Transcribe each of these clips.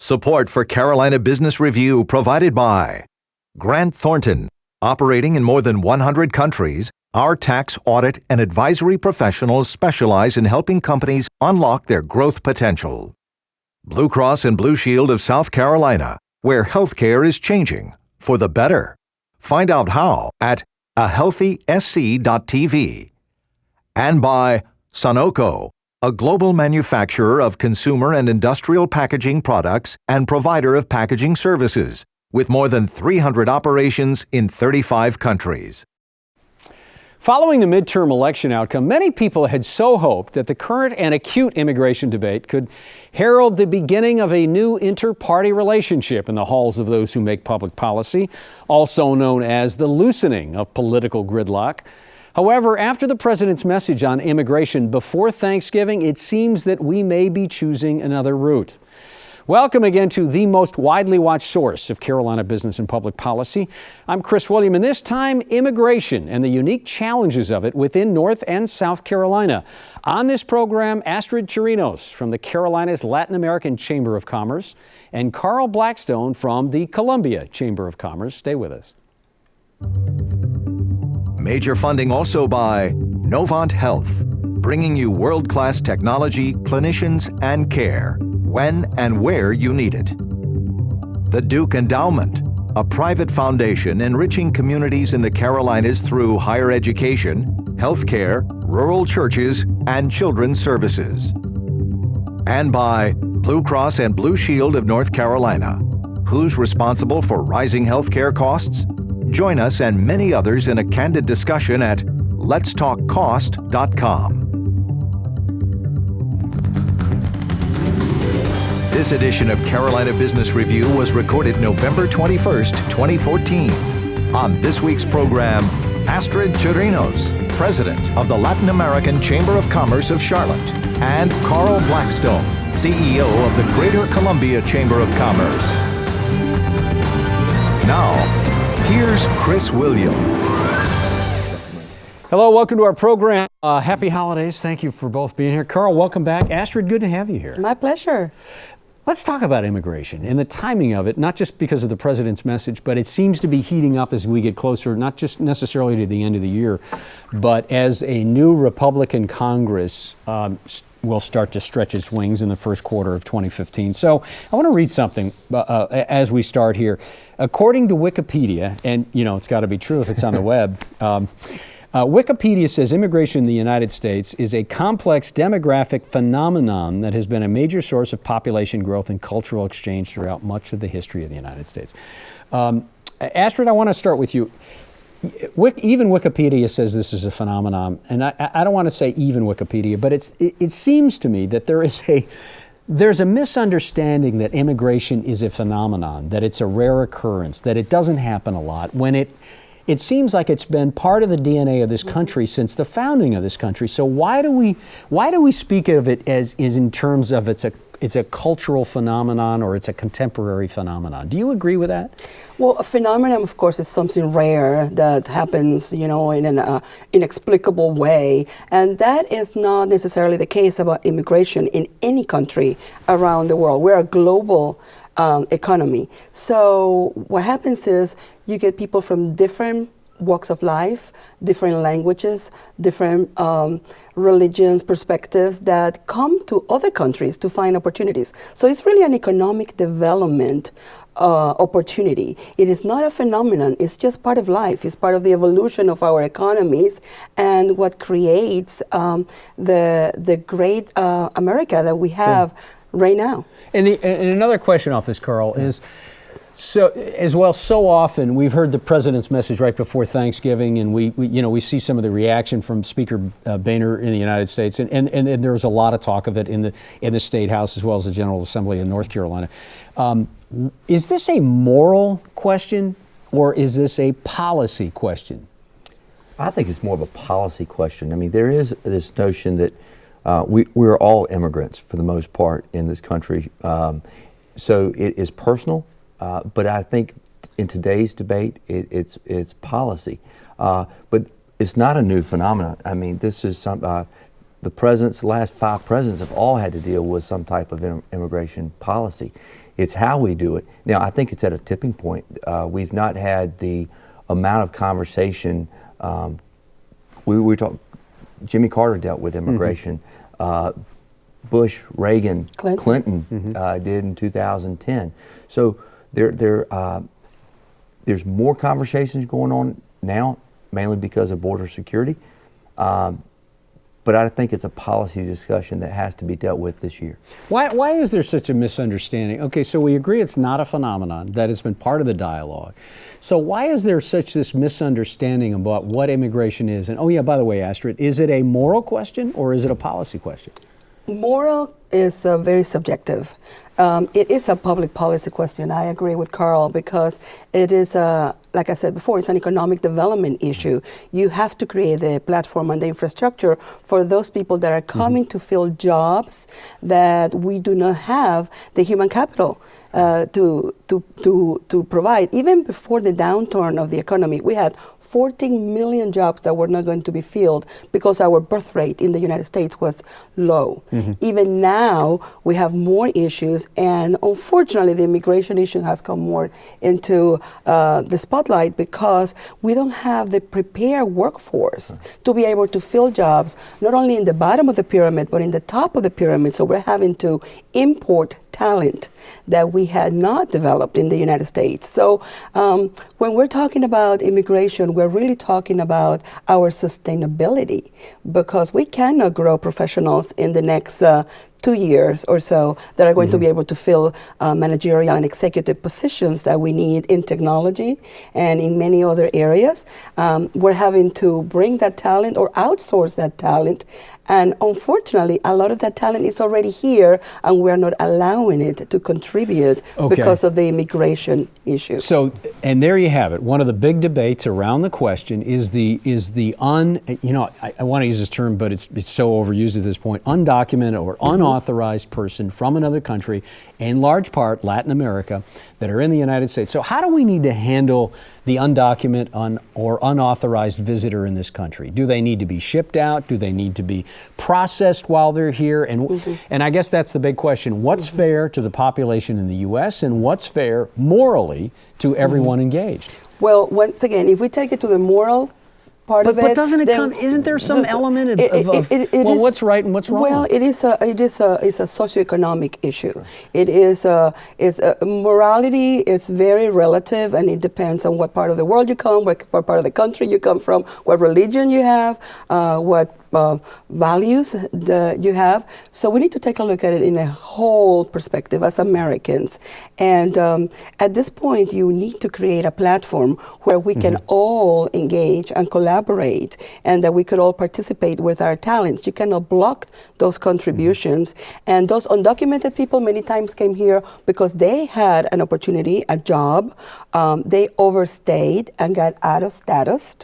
Support for Carolina Business Review provided by Grant Thornton. Operating in more than 100 countries, our tax, audit, and advisory professionals specialize in helping companies unlock their growth potential. Blue Cross and Blue Shield of South Carolina, where healthcare is changing for the better. Find out how at ahealthysc.tv. And by Sunoco, a global manufacturer of consumer and industrial packaging products and provider of packaging services, with more than 300 operations in 35 countries. Following the midterm election outcome, many people had so hoped that the current and acute immigration debate could herald the beginning of a new inter-party relationship in the halls of those who make public policy, also known as the loosening of political gridlock. However, after the president's message on immigration before Thanksgiving, it seems that we may be choosing another route. Welcome again to the most widely watched source of Carolina business and public policy. I'm Chris William, and this time, immigration and the unique challenges of it within North and South Carolina. On this program, Astrid Chirinos from the Carolinas Latin American Chamber of Commerce and Carl Blackstone from the Columbia Chamber of Commerce. Stay with us. Major funding also by Novant Health, bringing you world-class technology, clinicians, and care when and where you need it. The Duke Endowment, a private foundation enriching communities in the Carolinas through higher education, healthcare, rural churches, and children's services. And by Blue Cross and Blue Shield of North Carolina. Who's responsible for rising healthcare costs? Join us and many others in a candid discussion at letstalkcost.com. This edition of Carolina Business Review was recorded November 21st, 2014. On this week's program, Astrid Chirinos, President of the Latin American Chamber of Commerce of Charlotte, and Carl Blackstone, CEO of the Greater Columbia Chamber of Commerce. Now, here's Chris William. Hello, welcome to our program. Happy holidays. Thank you for both being here. Carl, welcome back. Astrid, good to have you here. My pleasure. Let's talk about immigration and the timing of it, not just because of the president's message, but it seems to be heating up as we get closer, not just necessarily to the end of the year, but as a new Republican Congress will start to stretch its wings in the first quarter of 2015. So I want to read something as we start here. According to Wikipedia, and you know it's got to be true if it's on the web, Wikipedia says immigration in the United States is a complex demographic phenomenon that has been a major source of population growth and cultural exchange throughout much of the history of the United States. Astrid, I want to start with you. Even Wikipedia says this is a phenomenon, and I don't want to say even Wikipedia, but it seems to me that there's a misunderstanding that immigration is a phenomenon, that it's a rare occurrence, that it doesn't happen a lot, when it seems like it's been part of the DNA of this country since the founding of this country. So why do we speak of it as in terms of it's a cultural phenomenon or it's a contemporary phenomenon? Do you agree with that? Well, a phenomenon, of course, is something rare that happens, in an inexplicable way. And that is not necessarily the case about immigration in any country around the world. We're a global economy. So what happens is you get people from different walks of life, different languages, different religions, perspectives that come to other countries to find opportunities. So it's really an economic development opportunity. It is not a phenomenon. It's just part of life. It's part of the evolution of our economies and what creates the great America that we have right now. And another question off this, Carl, is so often we've heard the president's message right before Thanksgiving, and we see some of the reaction from Speaker Boehner in the United States, and there was a lot of talk of it in the State House as well as the General Assembly in North Carolina. Is this a moral question or is this a policy question? I think it's more of a policy question. I mean, there is this notion that we're all immigrants for the most part in this country. So it is personal, but I think in today's debate, it's policy. But it's not a new phenomenon. I mean, this is the last 5 presidents have all had to deal with some type of immigration policy. It's how we do it. Now, I think it's at a tipping point. We've not had the amount of conversation. We talk. Jimmy Carter dealt with immigration. Bush, Reagan, Clinton did in 2010. So there's more conversations going on now, mainly because of border security. But I think it's a policy discussion that has to be dealt with this year. Why is there such a misunderstanding? Okay, so we agree it's not a phenomenon, that it's been part of the dialogue. So why is there such this misunderstanding about what immigration is? And oh yeah, by the way, Astrid, is it a moral question or is it a policy question? Moral is very subjective. It is a public policy question. I agree with Carl because it is, like I said before, it's an economic development issue. You have to create the platform and the infrastructure for those people that are coming to fill jobs that we do not have the human capital to provide. Even before the downturn of the economy, we had 14 million jobs that were not going to be filled because our birth rate in the United States was low. Even now, we have more issues, and unfortunately, the immigration issue has come more into the spotlight because we don't have the prepared workforce to be able to fill jobs, not only in the bottom of the pyramid, but in the top of the pyramid. So we're having to import talent that we had not developed in the United States. So when we're talking about immigration, we're really talking about our sustainability, because we cannot grow professionals in the next 2 years or so that are going to be able to fill managerial and executive positions that we need in technology and in many other areas. We're having to bring that talent or outsource that talent. And unfortunately, a lot of that talent is already here, and we're not allowing it to contribute because of the immigration issue. So, and there you have it. One of the big debates around the question is I want to use this term, but it's so overused at this point, undocumented or unauthorized person from another country, in large part Latin America, that are in the United States. So how do we need to handle the undocumented or unauthorized visitor in this country? Do they need to be shipped out? Do they need to be processed while they're here? And I guess that's the big question. What's fair to the population in the U.S. and what's fair morally to everyone engaged? Well, once again, if we take it to the moral part of it, but doesn't it come? Isn't there some element of what's right and what's wrong? Well, it is a socioeconomic issue. It is morality is very relative, and it depends on what part of the world you come, what part of the country you come from, what religion you have, what values that you have. So we need to take a look at it in a whole perspective as Americans. And at this point, you need to create a platform where we can all engage and collaborate, and that we could all participate with our talents. You cannot block those contributions. And those undocumented people many times came here because they had an opportunity, a job. They overstayed and got out of status.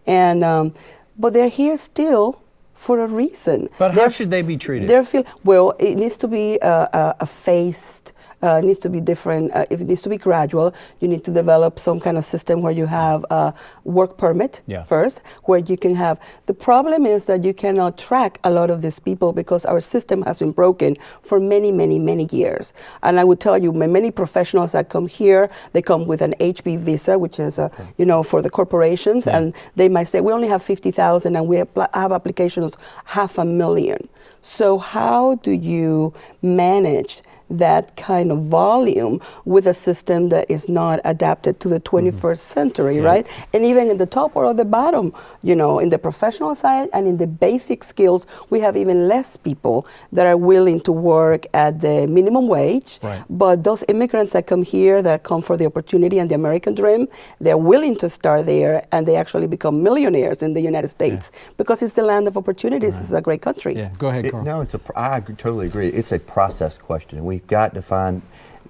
And but they're here still for a reason. But how should they be treated? It needs to be a phased. It needs to be different. It needs to be gradual. You need to develop some kind of system where you have a work permit first, where you can have. The problem is that you cannot track a lot of these people because our system has been broken for many, many, many years. And I would tell you, many professionals that come here, they come with an HB visa, which is, for the corporations, and they might say, we only have 50,000 and we have applications 500,000. So how do you manage that kind of volume with a system that is not adapted to the 21st century, right? And even in the top or the bottom, in the professional side and in the basic skills, we have even less people that are willing to work at the minimum wage. Right. But those immigrants that come here, that come for the opportunity and the American dream, they're willing to start there, and they actually become millionaires in the United States because it's the land of opportunities. It's a great country. Yeah, go ahead, Carl. I totally agree. It's a process question. We've got to find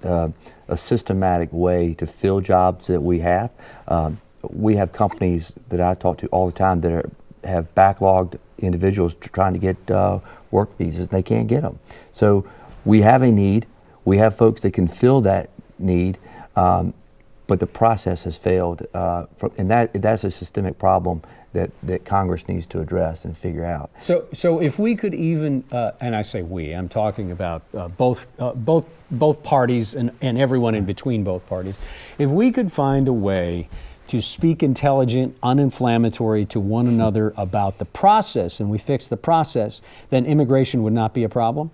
a systematic way to fill jobs that we have. We have companies that I talk to all the time that have backlogged individuals trying to get work visas. They can't get them. So we have a need. We have folks that can fill that need. but the process has failed, and that's a systemic problem that Congress needs to address and figure out. So if we could even, and I say we, I'm talking about both parties and everyone in between both parties, if we could find a way to speak intelligent, uninflammatory to one another about the process, and we fix the process, then immigration would not be a problem?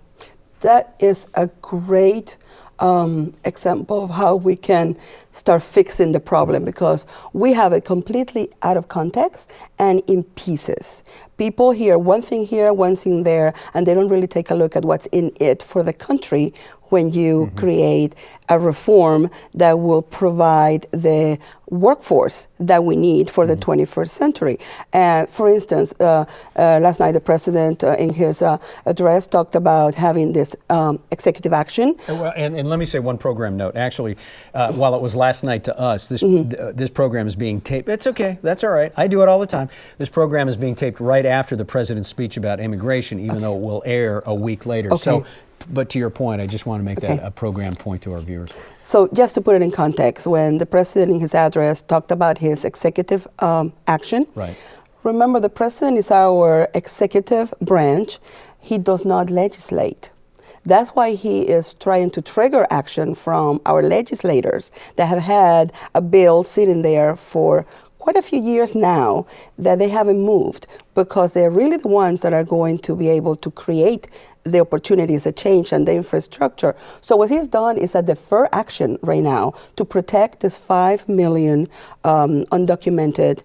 That is a great example of how we can start fixing the problem, because we have it completely out of context and in pieces. People hear one thing here, one thing there, and they don't really take a look at what's in it for the country when you create a reform that will provide the workforce that we need for the 21st century. For instance, last night the president in his address talked about having this executive action. And let me say one program note. Actually, while it was last night to us, this program is being taped. It's okay. That's all right. I do it all the time. This program is being taped right after the president's speech about immigration, even though it will air a week later. Okay. So, but to your point, I just want to make that a program point to our viewers. So just to put it in context, when the president in his address talked about his executive action, Right. Remember, the president is our executive branch. He does not legislate. That's why he is trying to trigger action from our legislators that have had a bill sitting there for quite a few years now that they haven't moved, because they're really the ones that are going to be able to create the opportunities, the change, and the infrastructure. So what he's done is a defer action right now to protect this 5 million undocumented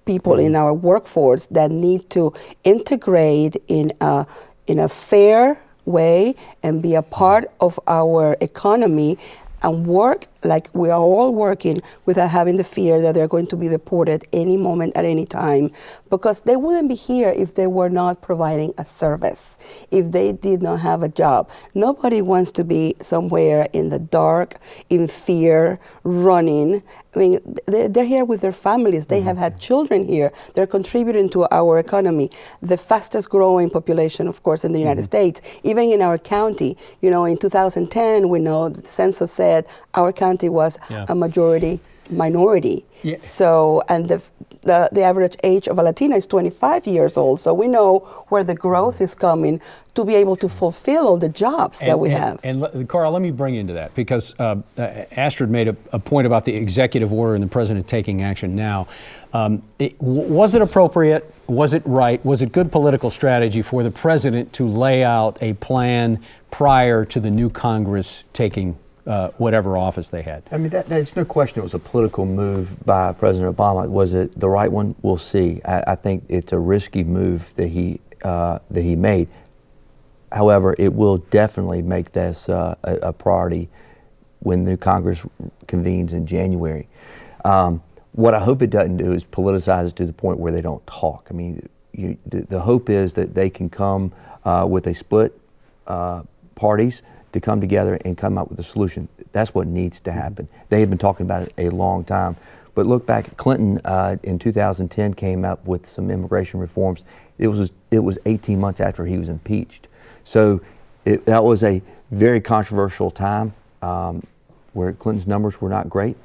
people in our workforce that need to integrate in a fair way and be a part of our economy and work like we are all working, without having the fear that they're going to be deported any moment at any time, because they wouldn't be here if they were not providing a service, if they did not have a job. Nobody wants to be somewhere in the dark, in fear, running. I mean, they're here with their families. They have had children here. They're contributing to our economy. The fastest growing population, of course, in the United States, even in our county. You know, in 2010, we know the census said our county was a majority minority. Yeah. So, and the average age of a Latina is 25 years old. So we know where the growth is coming to be able to fulfill all the jobs that we have. And Carl, let me bring you into that, because Astrid made a point about the executive order and the president taking action now. Was it appropriate? Was it right? Was it good political strategy for the president to lay out a plan prior to the new Congress taking whatever office they had? I mean, there's no question it was a political move by President Obama. Was it the right one? We'll see. I think it's a risky move that he made. However, it will definitely make this a priority when the new Congress convenes in January. What I hope it doesn't do is politicize it to the point where they don't talk. I mean, the hope is that they can come with a split parties to come together and come up with a solution. That's what needs to happen. They have been talking about it a long time. But look back, Clinton in 2010 came up with some immigration reforms. It was 18 months after he was impeached. So that was a very controversial time where Clinton's numbers were not great.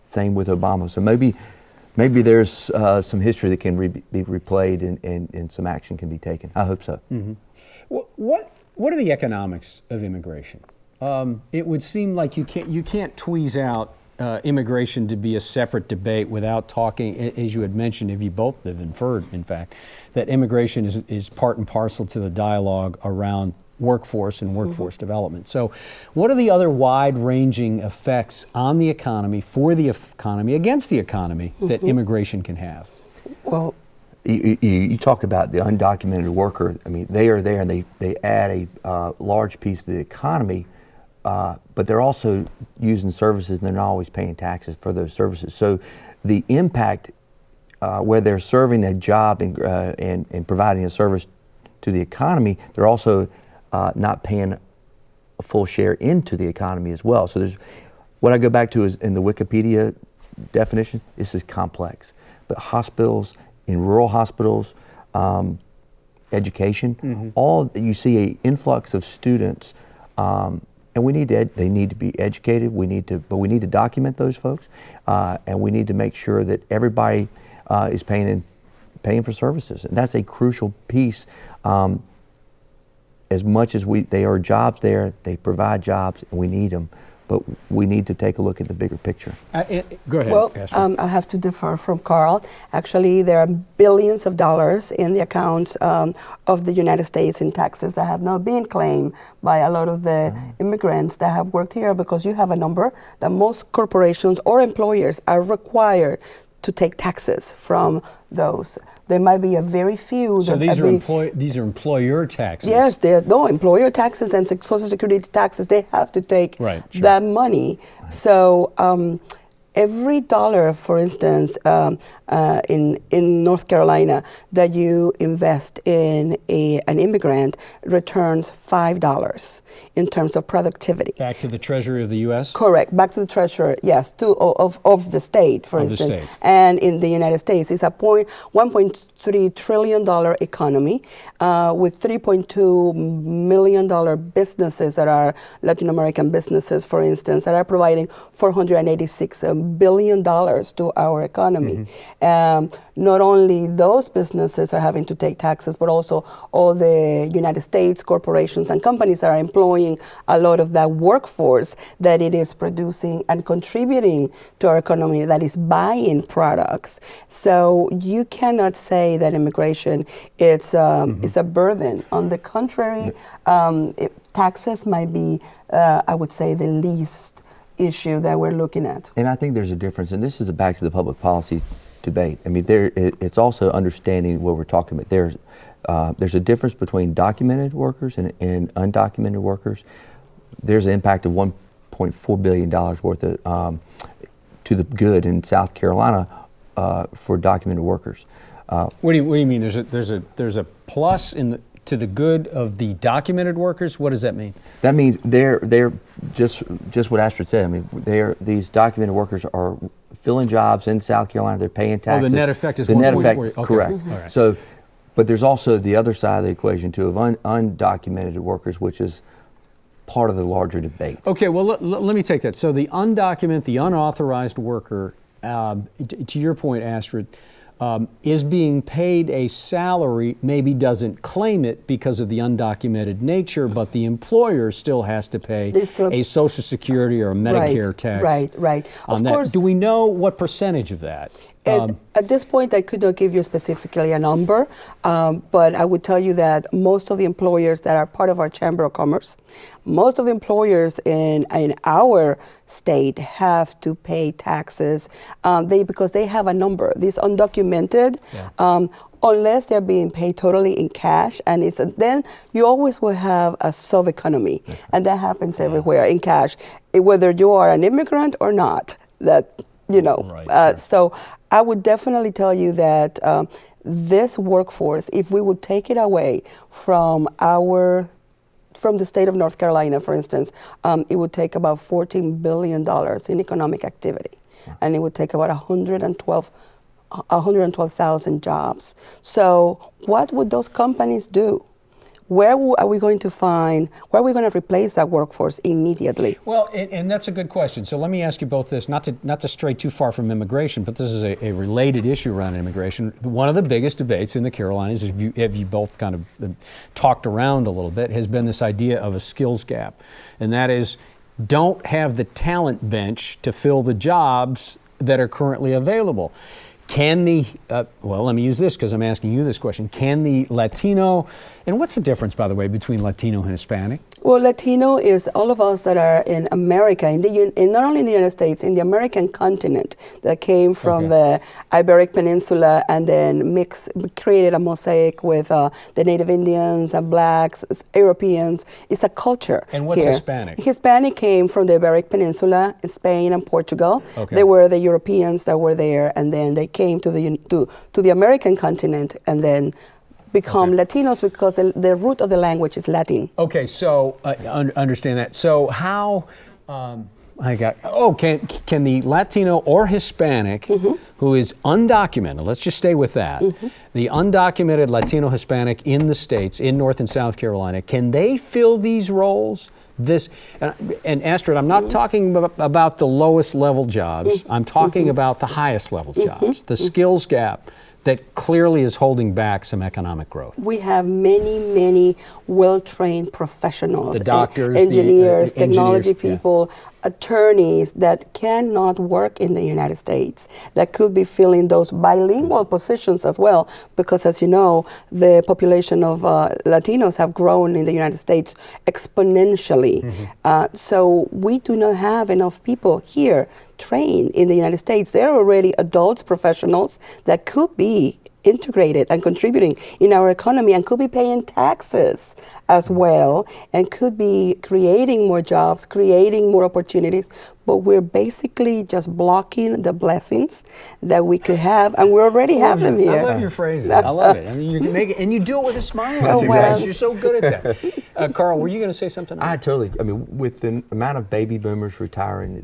Same with Obama. So maybe there's some history that can be replayed and some action can be taken. I hope so. Mm-hmm. What are the economics of immigration? It would seem like you can't tweeze out immigration to be a separate debate without talking, as you had mentioned, if you both have inferred, in fact, that immigration is part and parcel to the dialogue around workforce and workforce development. So what are the other wide-ranging effects on the economy, for the economy, against the economy that immigration can have? Well, you talk about the undocumented worker. I mean, they are there and they add a large piece to the economy, but they're also using services and they're not always paying taxes for those services. So the impact where they're serving a job and providing a service to the economy, they're also not paying a full share into the economy as well. So there's what I go back to is in the Wikipedia definition, this is complex. But hospitals, in rural hospitals, education, all you see an influx of students and they need to be educated. But we need to document those folks, and we need to make sure that everybody is paying for services, and that's a crucial piece. As much as there are jobs there, they provide jobs, and we need them. But we need to take a look at the bigger picture. Go ahead, Well, Astrid. I have to differ from Carl. Actually, there are billions of dollars in the accounts of the United States in taxes that have not been claimed by a lot of the immigrants that have worked here, because you have a number that most corporations or employers are required to take taxes from those. There might be a very few. So these are employer taxes. Yes, no employer taxes and Social Security taxes. They have to take that money. So every dollar, for instance, in North Carolina that you invest in an immigrant returns $5 in terms of productivity. Back to the Treasury of the U.S.? Correct. Back to the Treasury, yes, of the state, for instance. The state. And in the United States, it's a $1.3 trillion economy with $3.2 million businesses that are Latin American businesses, for instance, that are providing $486 billion to our economy. Not only those businesses are having to take taxes, but also all the United States corporations and companies are employing a lot of that workforce that it is producing and contributing to our economy, that is buying products. So you cannot say that immigration is a burden. On the contrary, taxes might be, I would say, the least issue that we're looking at. And I think there's a difference, and this is back to the public policy debate. I mean, it's also understanding what we're talking about. There's a difference between documented workers and undocumented workers. There's an impact of $1.4 billion worth of to the good in South Carolina for documented workers. What do you mean? There's a plus to the good of the documented workers? What does that mean? That means they're just what Astrid said. I mean, these documented workers are filling jobs in South Carolina. They're paying taxes. Oh, the net effect is 1.4. Okay. Correct. All right. So, but there's also the other side of the equation too of undocumented workers, which is part of the larger debate. Okay. Well, let me take that. So the undocumented, the unauthorized worker, to your point, Astrid, is being paid a salary, maybe doesn't claim it because of the undocumented nature, but the employer still has to pay a Social Security or a Medicare tax. Right. On that. Do we know what percentage of that? At this point, I could not give you specifically a number, but I would tell you that most of the employers that are part of our Chamber of Commerce, most of the employers in our state have to pay taxes because they have a number. These undocumented, unless they're being paid totally in cash, and then you always will have a sub-economy, and that happens everywhere in cash, whether you are an immigrant or not. So I would definitely tell you that this workforce, if we would take it away from the state of North Carolina, for instance, it would take about $14 billion in economic activity, and it would take about 112,000 jobs. So what would those companies do? Where are we going to replace that workforce immediately? Well, and that's a good question. So let me ask you both this, not to stray too far from immigration, but this is a related issue around immigration. One of the biggest debates in the Carolinas, have you both kind of talked around a little bit, has been this idea of a skills gap. And that is, don't have the talent bench to fill the jobs that are currently available. Can let me use this because I'm asking you this question. Can the Latino, and what's the difference, by the way, between Latino and Hispanic? Well, Latino is all of us that are in America, not only in the United States, in the American continent, that came from the Iberic Peninsula and then created a mosaic with the Native Indians and blacks, Europeans. It's a culture. And what's here. Hispanic? Hispanic came from the Iberic Peninsula, Spain and Portugal. Okay. They were the Europeans that were there, and then they came to the American continent and then become Latinos because the root of the language is Latin. Okay, so understand that. So how can the Latino or Hispanic who is undocumented, let's just stay with that, the undocumented Latino Hispanic in the states, in North and South Carolina, can they fill these roles This, and Astrid, I'm not talking about the lowest level jobs. I'm talking about the highest level jobs, the skills gap that clearly is holding back some economic growth. We have many well-trained professionals, the doctors, engineers, the technology engineers, people, attorneys that cannot work in the United States, that could be filling those bilingual positions as well, because as you know, the population of Latinos have grown in the United States exponentially. So we do not have enough people here trained in the United States. They're already adults, professionals that could be integrated and contributing in our economy and could be paying taxes as well and could be creating more jobs, creating more opportunities. But we're basically just blocking the blessings that we could have, and we already have them here. I love your phrases. I love it. I mean, you can make it, and you do it with a smile. That's exactly. You're so good at that. Carl, were you going to say something? I mean, with the amount of baby boomers retiring,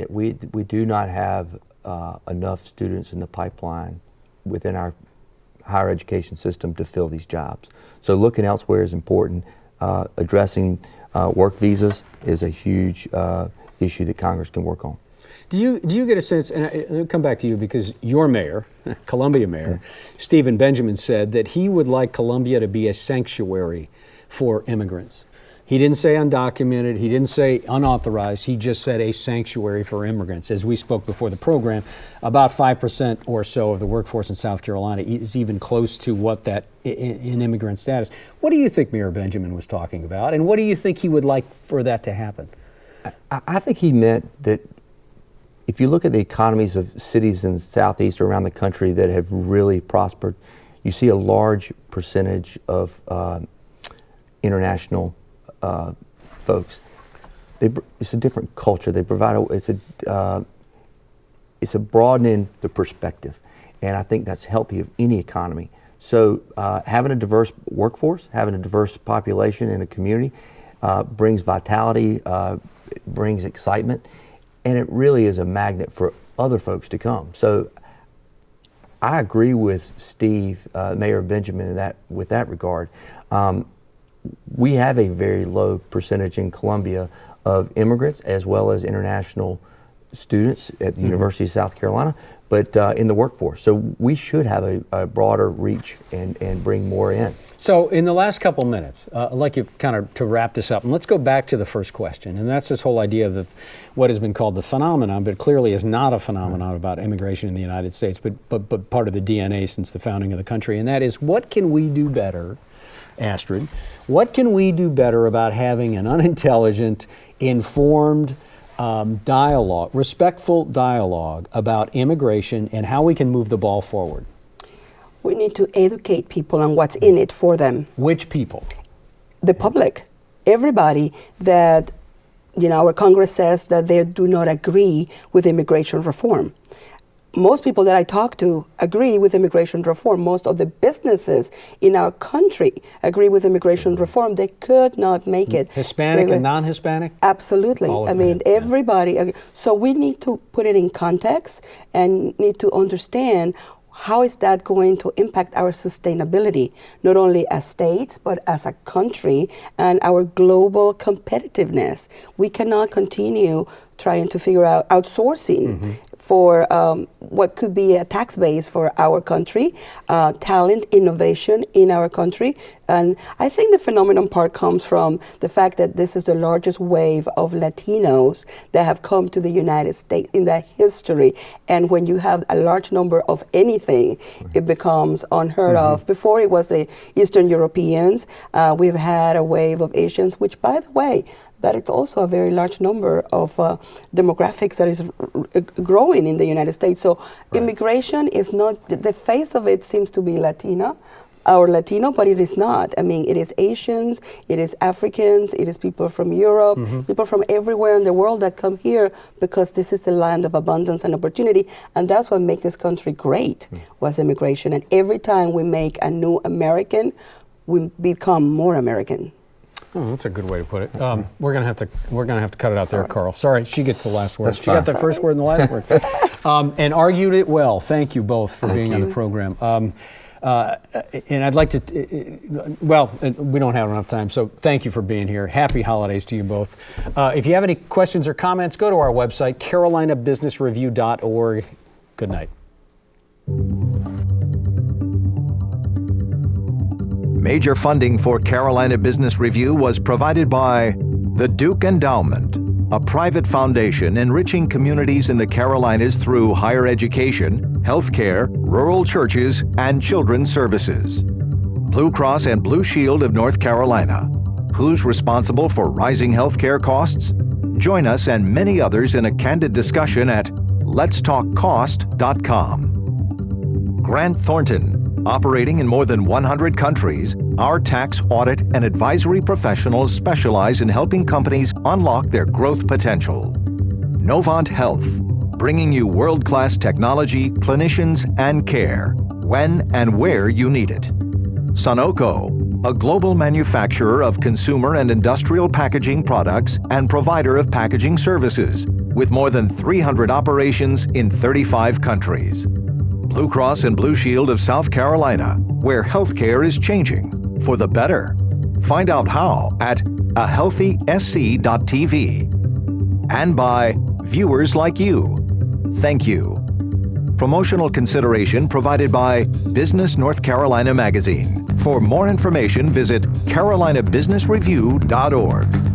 we do not have enough students in the pipeline within our higher education system to fill these jobs. So looking elsewhere is important. Addressing work visas is a huge issue that Congress can work on. Do you get a sense, and I'll come back to you because your mayor, Columbia Mayor, Stephen Benjamin, said that he would like Columbia to be a sanctuary for immigrants. He didn't say undocumented, he didn't say unauthorized, he just said a sanctuary for immigrants. As we spoke before the program, about 5% or so of the workforce in South Carolina is even close to what that in immigrant status. What do you think Mayor Benjamin was talking about, and what do you think he would like for that to happen? I think he meant that if you look at the economies of cities in the Southeast or around the country that have really prospered, you see a large percentage of international folks. It's a different culture. They provide it's a broadening the perspective, and I think that's healthy of any economy. So having a diverse workforce, having a diverse population in a community brings vitality, brings excitement, and it really is a magnet for other folks to come. So I agree with Steve, Mayor Benjamin, with that regard. We have a very low percentage in Columbia of immigrants as well as international students at the University of South Carolina, but in the workforce. So we should have a broader reach and bring more in. So in the last couple minutes, I'd like you kind of to wrap this up, and let's go back to the first question, and that's this whole idea of what has been called the phenomenon, but clearly is not a phenomenon about immigration in the United States, but part of the DNA since the founding of the country, and that is, what can we do better, Astrid? What can we do better about having an unintelligent, informed dialogue, respectful dialogue about immigration and how we can move the ball forward? We need to educate people on what's in it for them. Which people? The public, everybody that, our Congress says that they do not agree with immigration reform. Most people that I talk to agree with immigration reform. Most of the businesses in our country agree with immigration reform. They could not make it. Hispanic and non-Hispanic? Absolutely. Everybody. So we need to put it in context and need to understand how is that going to impact our sustainability, not only as states, but as a country and our global competitiveness. We cannot continue trying to figure out outsourcing for what could be a tax base for our country, talent, innovation in our country. And I think the phenomenon part comes from the fact that this is the largest wave of Latinos that have come to the United States in that history. And when you have a large number of anything, it becomes unheard of. Before it was the Eastern Europeans. We've had a wave of Asians, which, by the way, that it's also a very large number of demographics that is growing in the United States. So immigration is not, the face of it seems to be Latino, but it is not. I mean, it is Asians, it is Africans, it is people from Europe, people from everywhere in the world that come here because this is the land of abundance and opportunity. And that's what makes this country great, was immigration. And every time we make a new American, we become more American. Oh, that's a good way to put it. We're gonna have to cut it out there, Carl. Sorry, she gets the last word. That's she got the fine. first word and the last word, and argued it well. Thank you both for being on the program. And I'd like to, we don't have enough time, so thank you for being here. Happy holidays to you both. If you have any questions or comments, go to our website, carolinabusinessreview.org. Good night. Major funding for Carolina Business Review was provided by the Duke Endowment, a private foundation enriching communities in the Carolinas through higher education, healthcare, rural churches, and children's services. Blue Cross and Blue Shield of North Carolina. Who's responsible for rising healthcare costs? Join us and many others in a candid discussion at letstalkcost.com. Grant Thornton. Operating in more than 100 countries, our tax, audit, and advisory professionals specialize in helping companies unlock their growth potential. Novant Health, bringing you world-class technology, clinicians, and care, when and where you need it. Sunoco, a global manufacturer of consumer and industrial packaging products and provider of packaging services, with more than 300 operations in 35 countries. Blue Cross and Blue Shield of South Carolina, where healthcare is changing for the better. Find out how at ahealthysc.tv. And by viewers like you. Thank you. Promotional consideration provided by Business North Carolina Magazine. For more information, visit carolinabusinessreview.org.